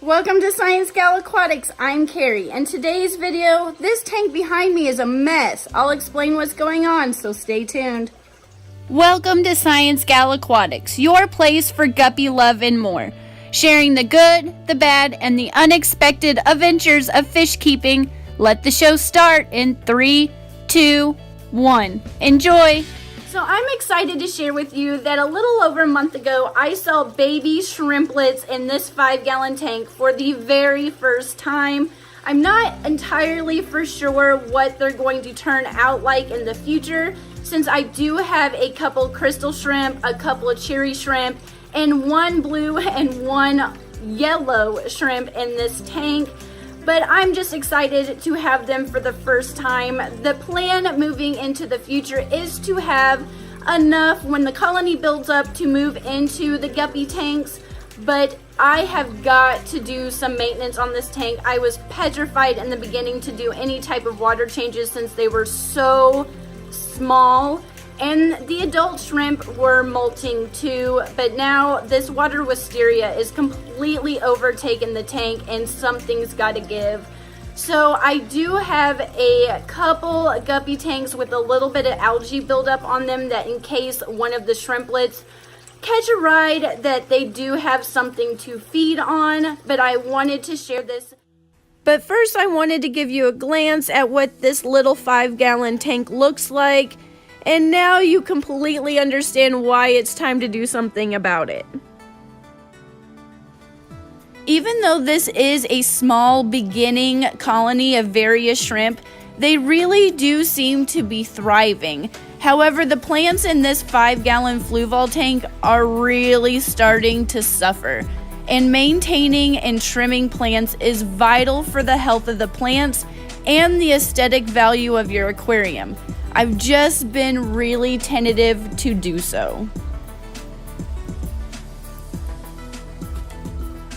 Welcome to Science Gal Aquatics. I'm Carrie, and today's video, this tank behind me is a mess. I'll explain what's going on, so stay tuned. Welcome to Science Gal Aquatics, your place for guppy love and more. Sharing the good, the bad, and the unexpected adventures of fish keeping. Let the show start in 3, 2, 1. Enjoy! So I'm excited to share with you that a little over a month ago, I saw baby shrimplets in this 5-gallon tank for the very first time. I'm not entirely for sure what they're going to turn out like in the future, since I do have a couple crystal shrimp, a couple of cherry shrimp, and one blue and one yellow shrimp in this tank. But I'm just excited to have them for the first time. The plan moving into the future is to have enough when the colony builds up to move into the guppy tanks, but I have got to do some maintenance on this tank. I was petrified in the beginning to do any type of water changes since they were so small. And the adult shrimp were molting too, but now this water wisteria is completely overtaken the tank and something's got to give. So I do have a couple guppy tanks with a little bit of algae buildup on them, that in case one of the shrimplets catch a ride, that they do have something to feed on. But I wanted to share this. But first I wanted to give you a glance at what this little 5-gallon tank looks like. And now you completely understand why it's time to do something about it. Even though this is a small beginning colony of various shrimp, they really do seem to be thriving. However, the plants in this 5-gallon Fluval tank are really starting to suffer. And maintaining and trimming plants is vital for the health of the plants and the aesthetic value of your aquarium. I've just been really tentative to do so.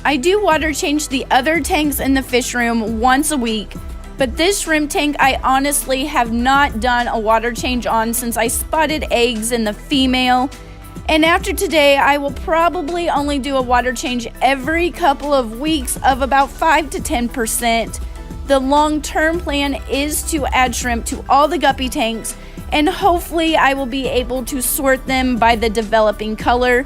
I do water change the other tanks in the fish room once a week, but this shrimp tank I honestly have not done a water change on since I spotted eggs in the female. And after today, I will probably only do a water change every couple of weeks of about 5 to 10%. The long-term plan is to add shrimp to all the guppy tanks, and hopefully I will be able to sort them by the developing color.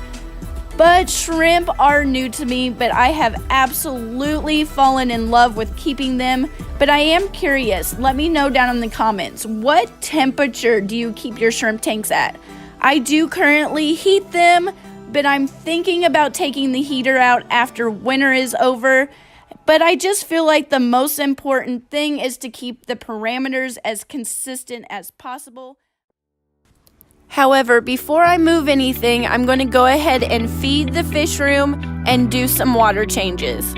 But shrimp are new to me, but I have absolutely fallen in love with keeping them. But I am curious, let me know down in the comments, what temperature do you keep your shrimp tanks at? I do currently heat them, but I'm thinking about taking the heater out after winter is over. But I just feel like the most important thing is to keep the parameters as consistent as possible. However, before I move anything, I'm going to go ahead and feed the fish room and do some water changes.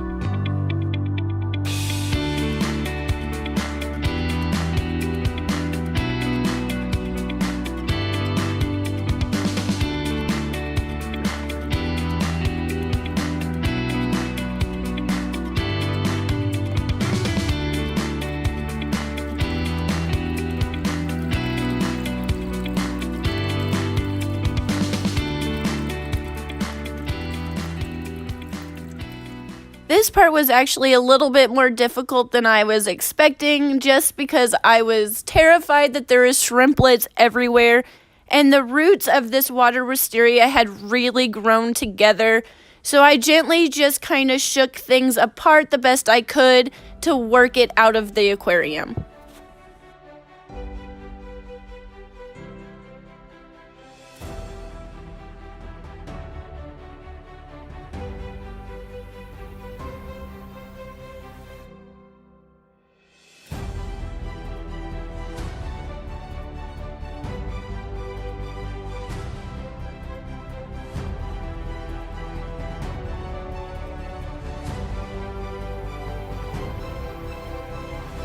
This part was actually a little bit more difficult than I was expecting, just because I was terrified that there is shrimplets everywhere and the roots of this water wisteria had really grown together. So I gently just kind of shook things apart the best I could to work it out of the aquarium.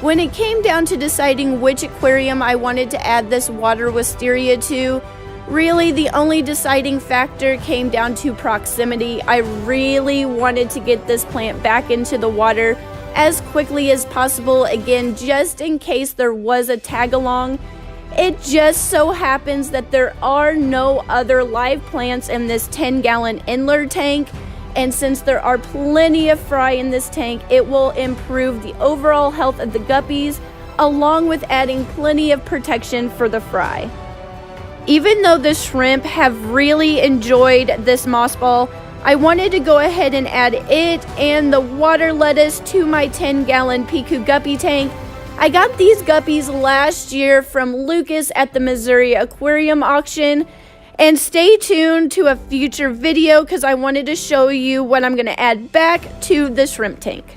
When it came down to deciding which aquarium I wanted to add this water wisteria to, really the only deciding factor came down to proximity. I really wanted to get this plant back into the water as quickly as possible, again, just in case there was a tag along. It just so happens that there are no other live plants in this 10-gallon Endler tank, And since there are plenty of fry in this tank, it will improve the overall health of the guppies, along with adding plenty of protection for the fry. Even though the shrimp have really enjoyed this moss ball, I wanted to go ahead and add it and the water lettuce to my 10-gallon Piku Guppy tank. I got these guppies last year from Lucas at the Missouri Aquarium auction. And stay tuned to a future video because I wanted to show you what I'm going to add back to the shrimp tank.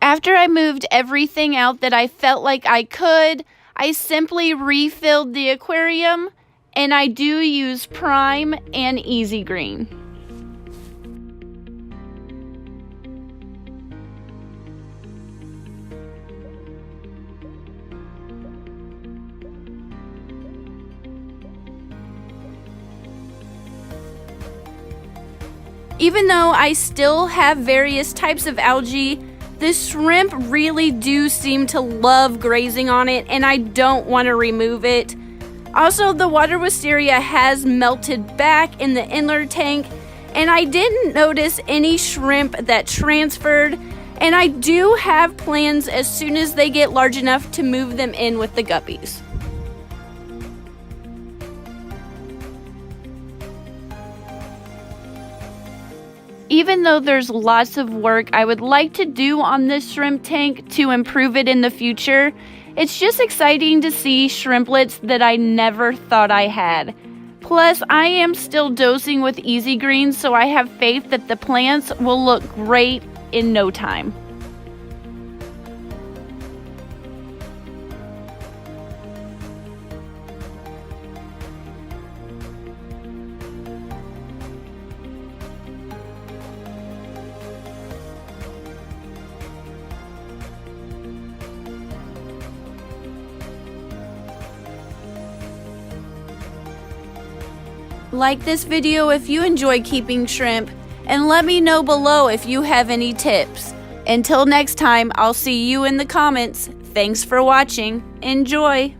After I moved everything out that I felt like I could, I simply refilled the aquarium, and I do use Prime and Easy Green. Even though I still have various types of algae, the shrimp really do seem to love grazing on it, and I don't want to remove it. Also, the water wisteria has melted back in the inler tank, and I didn't notice any shrimp that transferred, and I do have plans as soon as they get large enough to move them in with the guppies. Even though there's lots of work I would like to do on this shrimp tank to improve it in the future, it's just exciting to see shrimplets that I never thought I had. Plus, I am still dosing with Easy Green, so I have faith that the plants will look great in no time. Like this video if you enjoy keeping shrimp, and let me know below if you have any tips. Until next time, I'll see you in the comments. Thanks for watching. Enjoy!